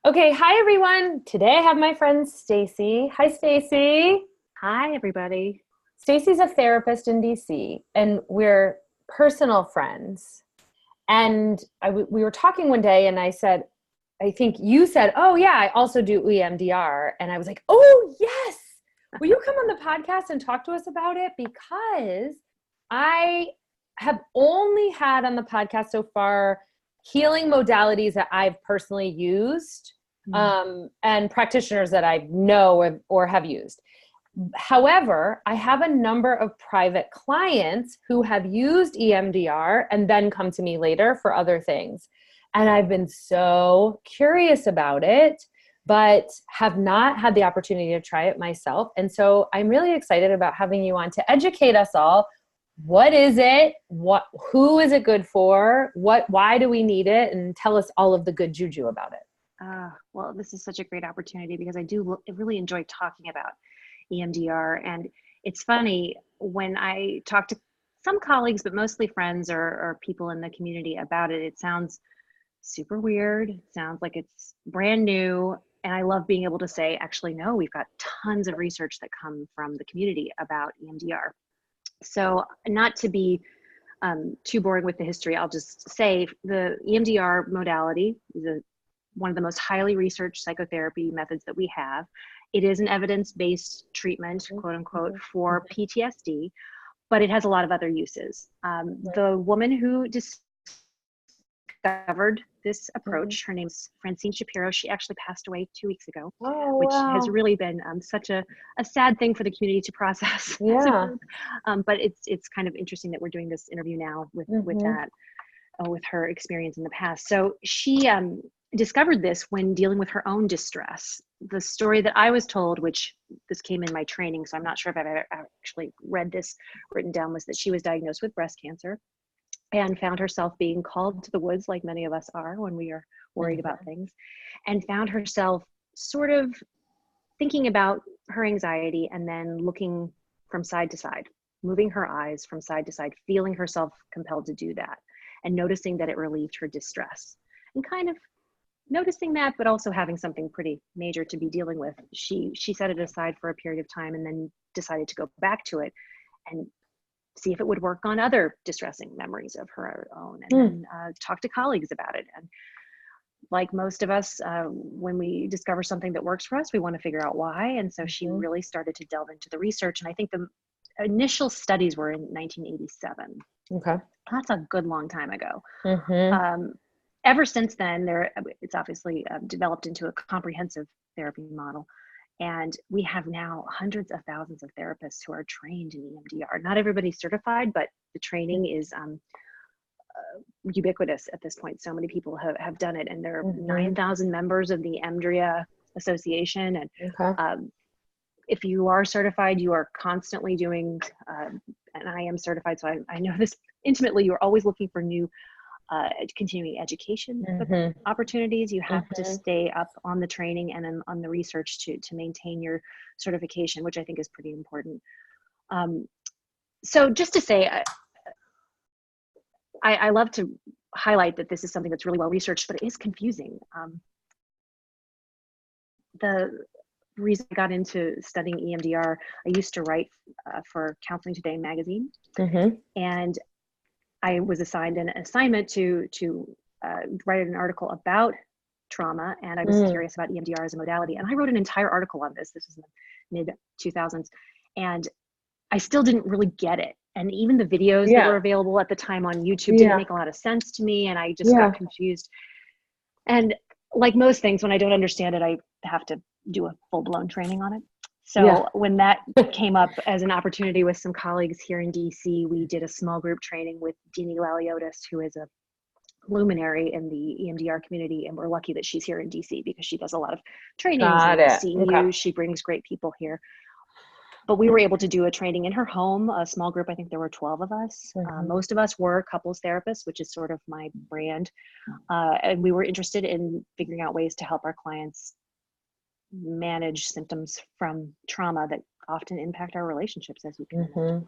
Okay, hi everyone. Today I have my friend Stacy. Hi Stacy. Hi, everybody. Stacy's a therapist in DC and we're personal friends. And we were talking one day and I said, I think you said, "Oh yeah, I also do EMDR." And I was like, "Oh, yes. Will you come on the podcast and talk to us about it because I have only had on the podcast so far healing modalities that I've personally used Mm. and practitioners that I know or have used. However, I have a number of private clients who have used EMDR and then come to me later for other things. And I've been so curious about it, but have not had the opportunity to try it myself. And so I'm really excited about having you on to educate us all. What is it? Who is it good for? Why do we need it? And tell us all of the good juju about it. Well, this is such a great opportunity because I really enjoy talking about EMDR. And it's funny when I talk to some colleagues, but mostly friends or people in the community about it, it sounds super weird. It sounds like it's brand new. And I love being able to say, actually, no, we've got tons of research that come from the community about EMDR. So, not to be too boring with the history, I'll just say the EMDR modality is one of the most highly researched psychotherapy methods that we have. It is an evidence-based treatment, quote unquote, for PTSD, but it has a lot of other uses. The woman who discovered this approach, her name's Francine Shapiro. She actually passed away 2 weeks ago, Oh, which has wow. really been such a sad thing for the community to process as a Yeah. group. But it's kind of interesting that we're doing this interview now with Hmm. that, with her experience in the past. So she discovered this when dealing with her own distress. The story that I was told, which this came in my training, so I'm not sure if I've ever actually read this written down, was that she was diagnosed with breast cancer and found herself being called to the woods like many of us are when we are worried about things, and found herself sort of thinking about her anxiety and then looking from side to side, moving her eyes from side to side, feeling herself compelled to do that, and noticing that it relieved her distress. And kind of noticing that, but also having something pretty major to be dealing with, she set it aside for a period of time and then decided to go back to it and see if it would work on other distressing memories of her own, and Mm-hmm. then talk to colleagues about it. And like most of us, when we discover something that works for us, we want to figure out why. And so she really started to delve into the research. And I think the initial studies were in 1987. Okay. That's a good long time ago. Hmm. Um, Ever since then, it's obviously developed into a comprehensive therapy model. And we have now hundreds of thousands of therapists who are trained in EMDR. Not everybody's certified, but the training is ubiquitous at this point. So many people have done it, and there are Hmm. 9,000 members of the EMDRIA Association. And Okay. um, if you are certified, you are constantly doing, and I am certified, so I know this intimately, you're always looking for new continuing education Hmm. opportunities. You have to Hmm. stay up on the training and on the research to maintain your certification, which I think is pretty important. Um, so just to say, I love to highlight that this is something that's really well researched, but it is confusing. The reason I got into studying EMDR, I used to write for Counseling Today magazine, Hmm. and I was assigned an assignment to write an article about trauma, and I was Mm. curious about EMDR as a modality, and I wrote an entire article on this. This was in the mid 2000s, and I still didn't really get it. And even the videos that were Yeah. available at the time on YouTube didn't Yeah. make a lot of sense to me, and I just got Yeah. confused. And like most things, when I don't understand it, I have to do a full blown training on it. Yeah. So when that came up as an opportunity with some colleagues here in DC, we did a small group training with Deanie Laliotis, who is a luminary in the EMDR community. And we're lucky that she's here in DC because she does a lot of trainings Got and it. Okay. CEUs. She brings great people here. But we were able to do a training in her home, a small group. I think there were 12 of us. Hmm. Most of us were couples therapists, which is sort of my brand. And we were interested in figuring out ways to help our clients manage symptoms from trauma that often impact our relationships, as you can imagine. Hmm.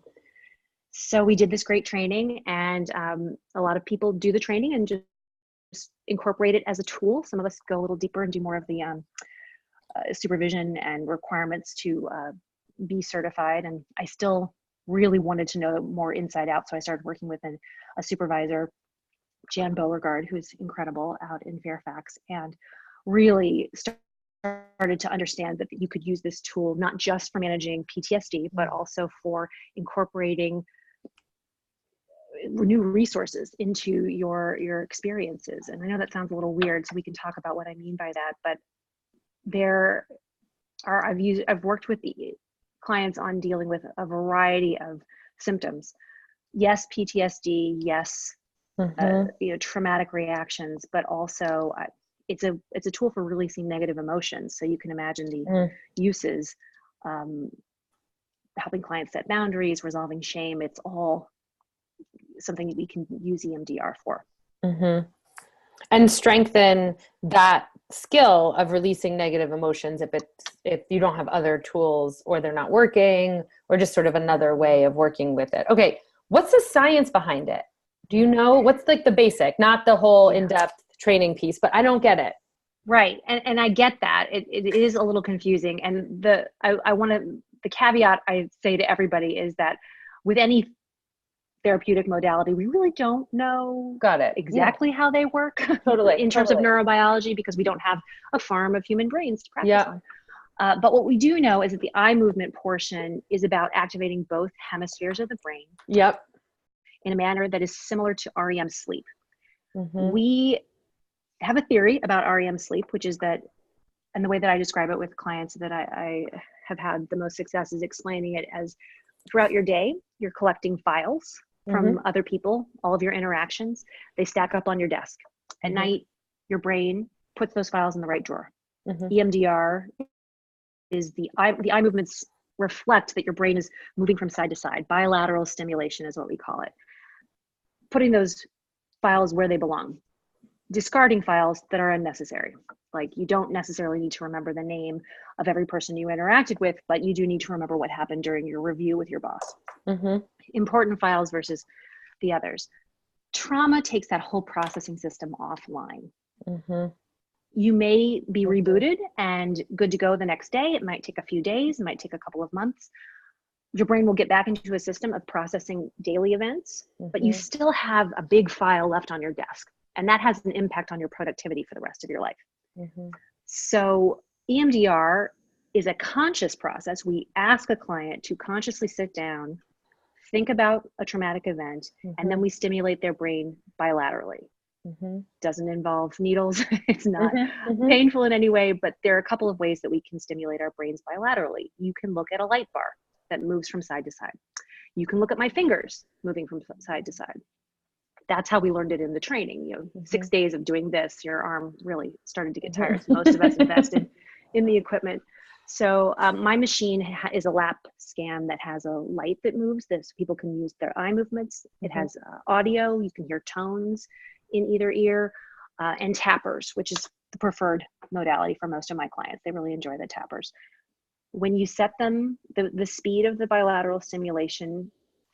So we did this great training, and a lot of people do the training and just incorporate it as a tool. Some of us go a little deeper and do more of the supervision and requirements to be certified. And I still really wanted to know more inside out. So I started working with a supervisor, Jan Beauregard, who's incredible out in Fairfax, and really started to understand that you could use this tool not just for managing PTSD, but also for incorporating new resources into your experiences. And I know that sounds a little weird, so we can talk about what I mean by that, but I've worked with the clients on dealing with a variety of symptoms. Yes, PTSD, yes, traumatic reactions, but also it's a tool for releasing negative emotions. So you can imagine the uses, helping clients set boundaries, resolving shame. It's all something that we can use EMDR for. And strengthen that skill of releasing negative emotions if you don't have other tools, or they're not working, or just sort of another way of working with it. Okay, what's the science behind it? Do you know what's like the basic, not the whole in-depth training piece, but I don't get it. Right. And I get that. It is a little confusing. And the caveat I say to everybody is that with any therapeutic modality, we really don't know exactly how they work in terms of neurobiology, because we don't have a farm of human brains to practice on. But what we do know is that the eye movement portion is about activating both hemispheres of the brain in a manner that is similar to REM sleep. We have a theory about REM sleep, which is that, and the way that I describe it with clients that I have had the most success is explaining it as throughout your day, you're collecting files from other people, all of your interactions. They stack up on your desk. At night, your brain puts those files in the right drawer. EMDR is the eye movements reflect that your brain is moving from side to side. Bilateral stimulation is what we call it. Putting those files where they belong. Discarding files that are unnecessary. Like, you don't necessarily need to remember the name of every person you interacted with, but you do need to remember what happened during your review with your boss. Important files versus the others. Trauma takes that whole processing system offline. You may be rebooted and good to go the next day. It might take a few days, it might take a couple of months. Your brain will get back into a system of processing daily events, but you still have a big file left on your desk. And that has an impact on your productivity for the rest of your life. So EMDR is a conscious process. We ask a client to consciously sit down, think about a traumatic event, and then we stimulate their brain bilaterally. Doesn't involve needles. It's not painful in any way, but there are a couple of ways that we can stimulate our brains bilaterally. You can look at a light bar that moves from side to side. You can look at my fingers moving from side to side. That's how we learned it in the training. 6 days of doing this, your arm really started to get tired. So most of us invested in the equipment. So my machine is a lap scan that has a light that moves, so people can use their eye movements. It has audio, you can hear tones in either ear, and tappers, which is the preferred modality for most of my clients. They really enjoy the tappers. When you set them, the speed of the bilateral stimulation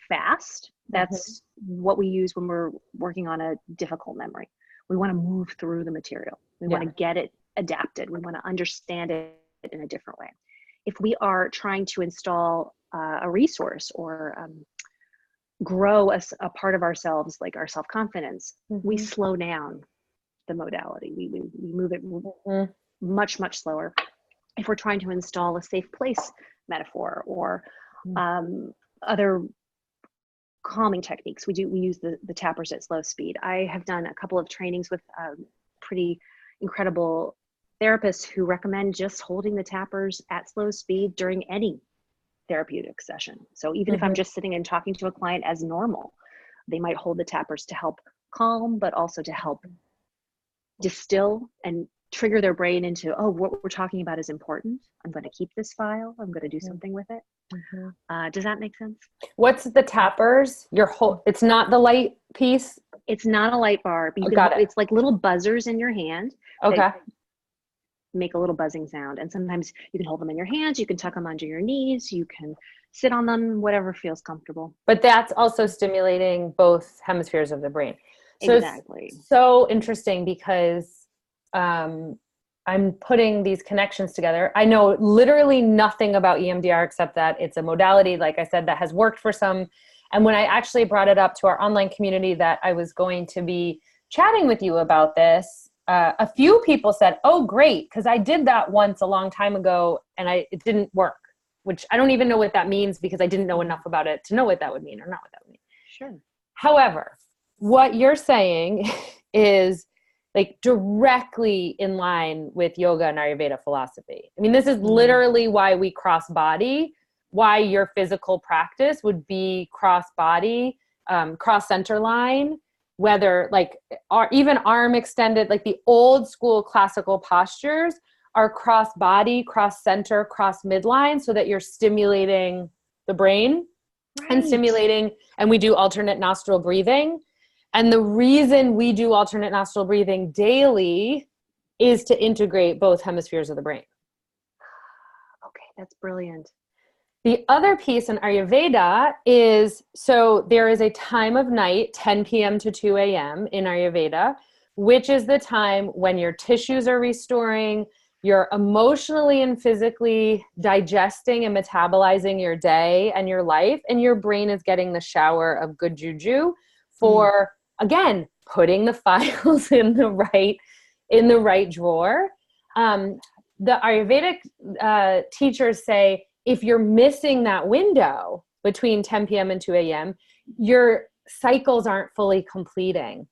fast, that's what we use when we're working on a difficult memory. We want to move through the material. We want to get it adapted. We want to understand it in a different way. If we are trying to install a resource or grow a part of ourselves, like our self-confidence, we slow down the modality. We move it much, much slower. If we're trying to install a safe place metaphor or other calming techniques, we use the tappers at slow speed. I have done a couple of trainings with pretty incredible therapists who recommend just holding the tappers at slow speed during any therapeutic session. So even if I'm just sitting and talking to a client as normal, they might hold the tappers to help calm, but also to help distill and trigger their brain into, oh, what we're talking about is important. I'm going to keep this file. I'm going to do something with it. Does that make sense? What's the tappers? It's not the light piece? It's not a light bar. It's like little buzzers in your hand. Okay. Make a little buzzing sound. And sometimes you can hold them in your hands. You can tuck them under your knees. You can sit on them, whatever feels comfortable. But that's also stimulating both hemispheres of the brain. So Exactly. it's so interesting because I'm putting these connections together. I know literally nothing about EMDR except that it's a modality, like I said, that has worked for some. And when I actually brought it up to our online community that I was going to be chatting with you about this, a few people said, oh, great, because I did that once a long time ago and it didn't work, which I don't even know what that means because I didn't know enough about it to know what that would mean or not what that would mean. Sure. However, what you're saying is like directly in line with yoga and Ayurveda philosophy. I mean, this is literally why we cross body, why your physical practice would be cross body, cross center line, whether like even arm extended, like the old school classical postures are cross body, cross center, cross midline, so that you're stimulating the brain and stimulating, and we do alternate nostril breathing. And the reason we do alternate nostril breathing daily is to integrate both hemispheres of the brain. Okay, that's brilliant. The other piece in Ayurveda is, so there is a time of night, 10 p.m. to 2 a.m. in Ayurveda, which is the time when your tissues are restoring, you're emotionally and physically digesting and metabolizing your day and your life, and your brain is getting the shower of good juju for, again, putting the files in the right drawer. The Ayurvedic teachers say, if you're missing that window between 10 p.m. and 2 a.m., your cycles aren't fully completing.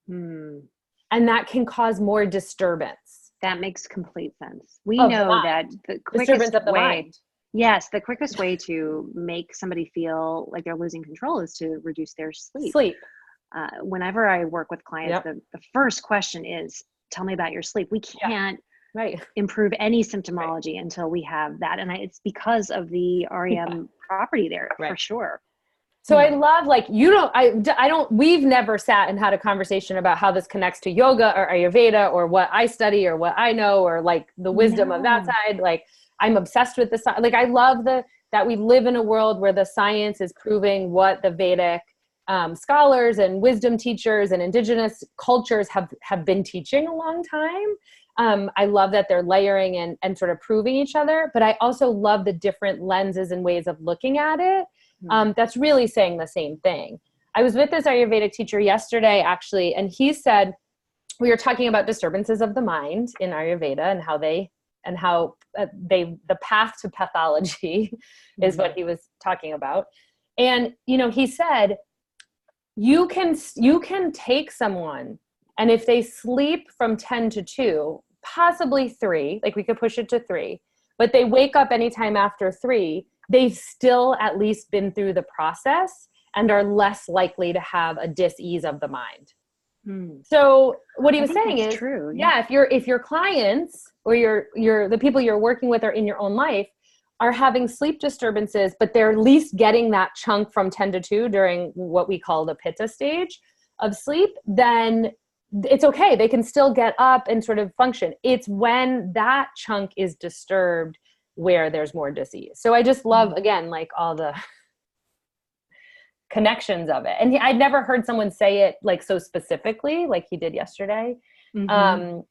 And that can cause more disturbance. That makes complete sense. We know that the quickest way, yes, the quickest way to make somebody feel like they're losing control is to reduce their sleep. Whenever I work with clients, the first question is, tell me about your sleep. We can't improve any symptomology until we have that. And it's because of the REM property there, for sure. So I love, like, we've never sat and had a conversation about how this connects to yoga or Ayurveda or what I study or what I know, or like the wisdom of that side. Like, I'm obsessed with like, I love that we live in a world where the science is proving what the Vedic scholars and wisdom teachers and indigenous cultures have been teaching a long time. I love that they're layering and sort of proving each other, but I also love the different lenses and ways of looking at it. That's really saying the same thing. I was with this Ayurvedic teacher yesterday, actually, and he said, we were talking about disturbances of the mind in Ayurveda and how the path to pathology is what he was talking about. And, he said, you can take someone, and if they sleep from 10 to 2, possibly 3, like we could push it to 3, but they wake up anytime after 3, they've still at least been through the process and are less likely to have a dis-ease of the mind. So what he was saying is, true. If your clients or the people you're working with or in your own life are having sleep disturbances, but they're at least getting that chunk from 10 to 2 during what we call the pitta stage of sleep, then it's okay. They can still get up and sort of function. It's when that chunk is disturbed where there's more disease. So I just love, again, like all the connections of it. And I'd never heard someone say it like so specifically, like he did yesterday, around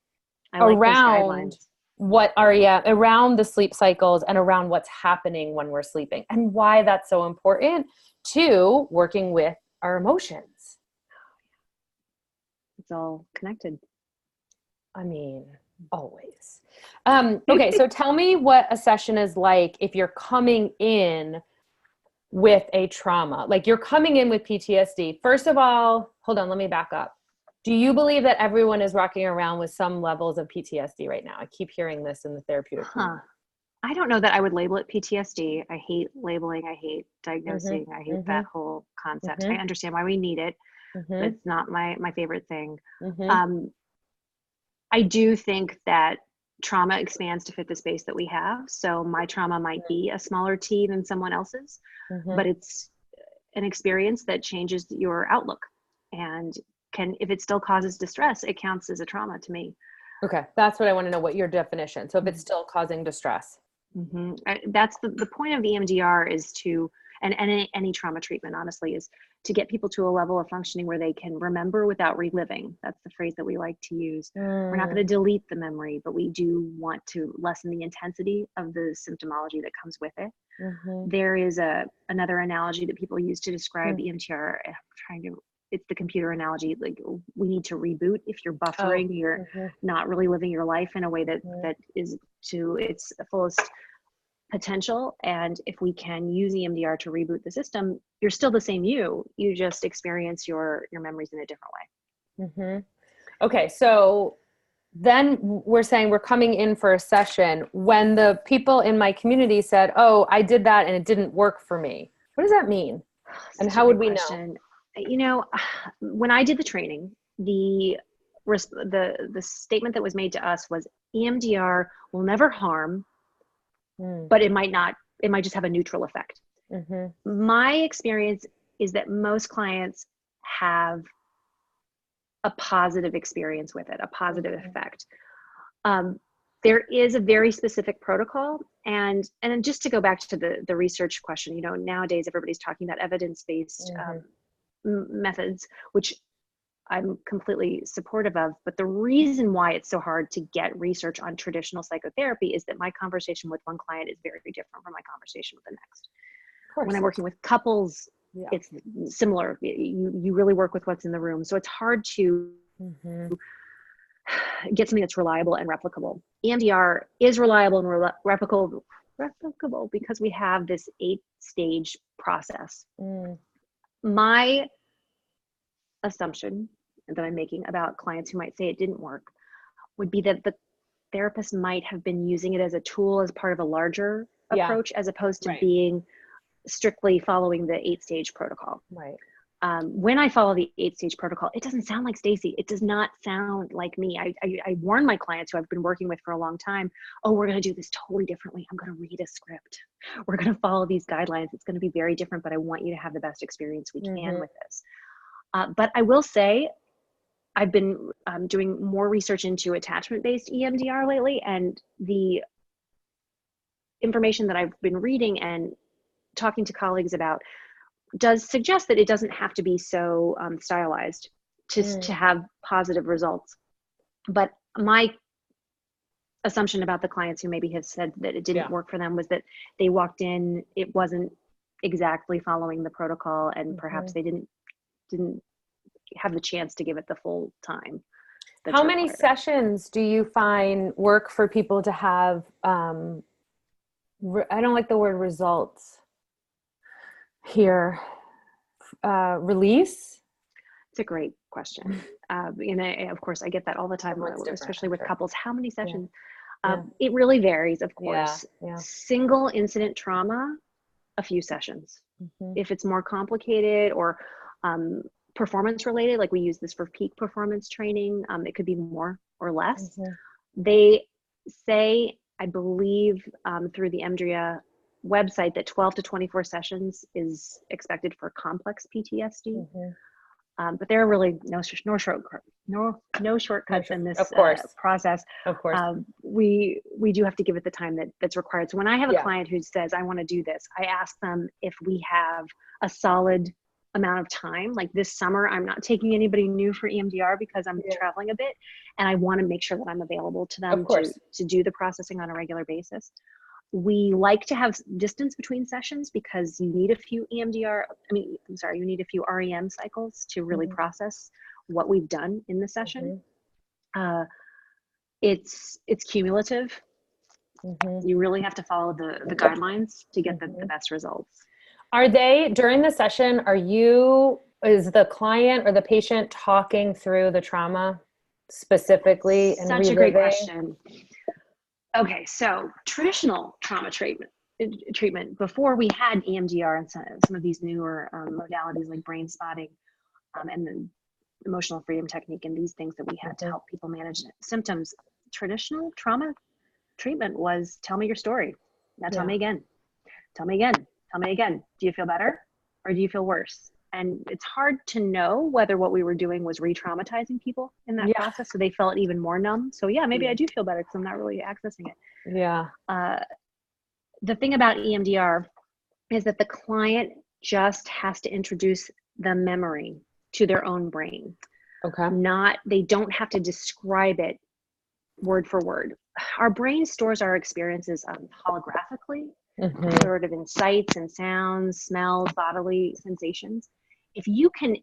around the sleep cycles and around what's happening when we're sleeping and why that's so important to working with our emotions. It's all connected. I mean, always. Okay, so tell me what a session is like if you're coming in with a trauma. Like, you're coming in with PTSD. First of all, hold on, let me back up. Do you believe that everyone is walking around with some levels of PTSD right now? I keep hearing this in the therapeutic community. I don't know that I would label it PTSD. I hate labeling. I hate diagnosing. I hate that whole concept. I understand why we need it, but it's not my favorite thing. I do think that trauma expands to fit the space that we have. So my trauma might be a smaller T than someone else's, but it's an experience that changes your outlook. And if it still causes distress, it counts as a trauma to me. Okay. That's what I want to know, what your definition. So if it's still causing distress. That's the point of EMDR is to, and any trauma treatment, honestly, is to get people to a level of functioning where they can remember without reliving. That's the phrase that we like to use. We're not going to delete the memory, but we do want to lessen the intensity of the symptomology that comes with it. There is another analogy that people use to describe EMDR. It's the computer analogy. Like, we need to reboot. If you're buffering, you're not really living your life in a way that is to its fullest potential. And if we can use EMDR to reboot the system, you're still the same you just experience your memories in a different way. Okay, so then we're saying we're coming in for a session when the people in my community said, oh, I did that and it didn't work for me. What does that mean? And how would we know? You know, when I did the training, the statement that was made to us was EMDR will never harm, but it might just have a neutral effect. My experience is that most clients have a positive experience with it, a positive effect. There is a very specific protocol, and just to go back to the research question, you know, nowadays everybody's talking about evidence-based methods, which I'm completely supportive of. But the reason why it's so hard to get research on traditional psychotherapy is that my conversation with one client is very different from my conversation with the next. When I'm working with couples, it's similar. You really work with what's in the room. So it's hard to get something that's reliable and replicable. EMDR is reliable and replicable because we have this 8-stage process. My assumption that I'm making about clients who might say it didn't work would be that the therapist might have been using it as a tool, as part of a larger approach, as opposed to being strictly following the 8-stage protocol. When I follow the 8-stage protocol, it doesn't sound like Stacy. It does not sound like me. I warn my clients who I've been working with for a long time, oh, we're going to do this totally differently. I'm going to read a script. We're going to follow these guidelines. It's going to be very different, but I want you to have the best experience we can with this. But I will say, I've been doing more research into attachment-based EMDR lately, and the information that I've been reading and talking to colleagues about does suggest that it doesn't have to be so stylized to have positive results. But my assumption about the clients who maybe have said that it didn't work for them was that they walked in, it wasn't exactly following the protocol, and perhaps they didn't have the chance to give it the full time. How many sessions do you find work for people to have, I don't like the word results here, release? It's a great question. And of course I get that all the time, especially with couples. How many sessions? It really varies, of course. Single incident trauma, a few sessions. If it's more complicated or performance related, like we use this for peak performance training, it could be more or less. They say, I believe, through the EMDR website, that 12 to 24 sessions is expected for complex PTSD. But there are really no shortcuts in this process. Of course, we do have to give it the time that's required. So when I have a client who says, I want to do this, I ask them if we have a solid amount of time. Like this summer, I'm not taking anybody new for EMDR because I'm traveling a bit, and I want to make sure that I'm available to them to do the processing on a regular basis. We like to have distance between sessions because you need a few you need a few REM cycles to really process what we've done in the session. It's cumulative. You really have to follow the guidelines to get the best results. Are they, during the session, is the client or the patient talking through the trauma specifically? And such a great question. Okay, so traditional trauma treatment before we had EMDR and some of these newer modalities like brain spotting and the emotional freedom technique and these things that we had to help people manage symptoms, traditional trauma treatment was, tell me your story. Now tell me again. Tell me again. Tell me again. Do you feel better or do you feel worse? And it's hard to know whether what we were doing was re-traumatizing people in that process, so they felt even more numb. So maybe I do feel better because I'm not really accessing it. The thing about EMDR is that the client just has to introduce the memory to their own brain. Okay. They don't have to describe it word for word. Our brain stores our experiences holographically, sort of in sights and sounds, smells, bodily sensations. If you can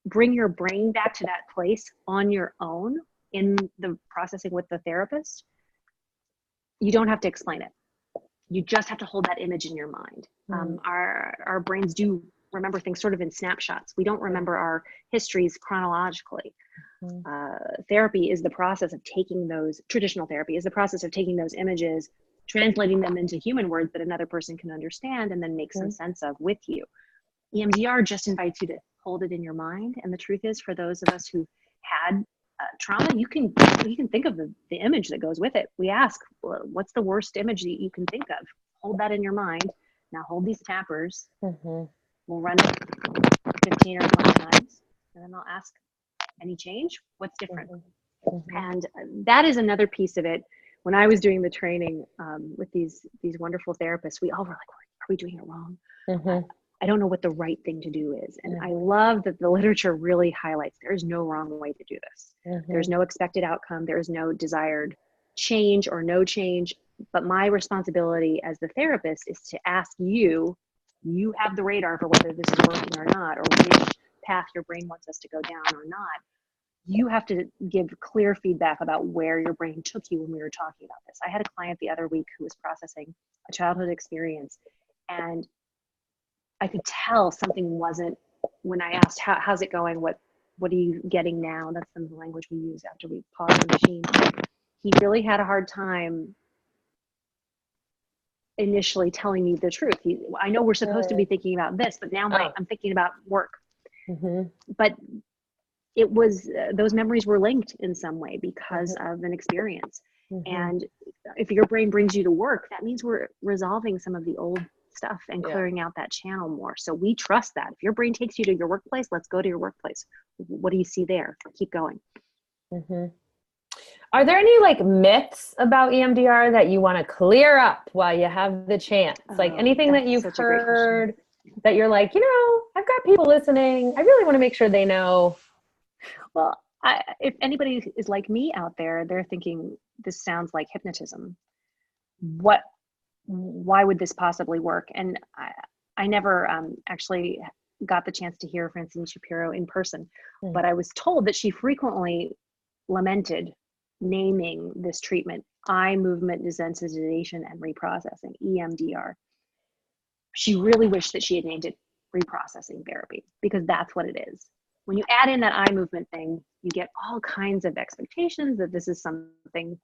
bring your brain back to that place on your own in the processing with the therapist, you don't have to explain it. You just have to hold that image in your mind. Our brains do remember things sort of in snapshots. We don't remember our histories chronologically. Therapy is the process of taking those, traditional therapy is the process of taking those images, translating them into human words that another person can understand and then make some sense of with you. EMDR just invites you to hold it in your mind. And the truth is, for those of us who had trauma, you can think of the image that goes with it. We ask, well, what's the worst image that you can think of? Hold that in your mind. Now hold these tappers. We'll run it 15 or 20 times, and then I'll ask, any change? What's different? And that is another piece of it. When I was doing the training with these wonderful therapists, we all were like, are we doing it wrong? I don't know what the right thing to do is. And I love that the literature really highlights there is no wrong way to do this. There's no expected outcome. There is no desired change or no change. But my responsibility as the therapist is to ask you have the radar for whether this is working or not, or which path your brain wants us to go down or not. You have to give clear feedback about where your brain took you when we were talking about this. I had a client the other week who was processing a childhood experience, and I could tell something wasn't, when I asked, how's it going? What are you getting now? That's the language we use after we pause the machine. He really had a hard time initially telling me the truth. I know we're supposed to be thinking about this, but now I'm thinking about work. But it was, those memories were linked in some way because of an experience. And if your brain brings you to work, that means we're resolving some of the old stuff and clearing out that channel more. So we trust that. If your brain takes you to your workplace, let's go to your workplace. What do you see there? Keep going. Are there any like myths about EMDR that you want to clear up while you have the chance? Like anything that you've heard that you're like, I've got people listening. I really want to make sure they know. Well, if anybody is like me out there, they're thinking this sounds like hypnotism. Why would this possibly work? And I never actually got the chance to hear Francine Shapiro in person, but I was told that she frequently lamented naming this treatment eye movement desensitization and reprocessing, EMDR. She really wished that she had named it reprocessing therapy, because that's what it is. When you add in that eye movement thing, you get all kinds of expectations that this is something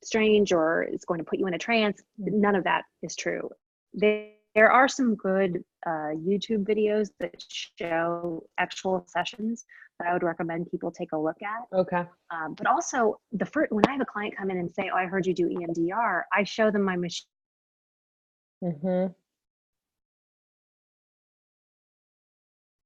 strange or it's going to put you in a trance. None of that is true. There are some good YouTube videos that show actual sessions that I would recommend people take a look at. Okay. But also, when I have a client come in and say, "Oh, I heard you do EMDR," I show them my machine.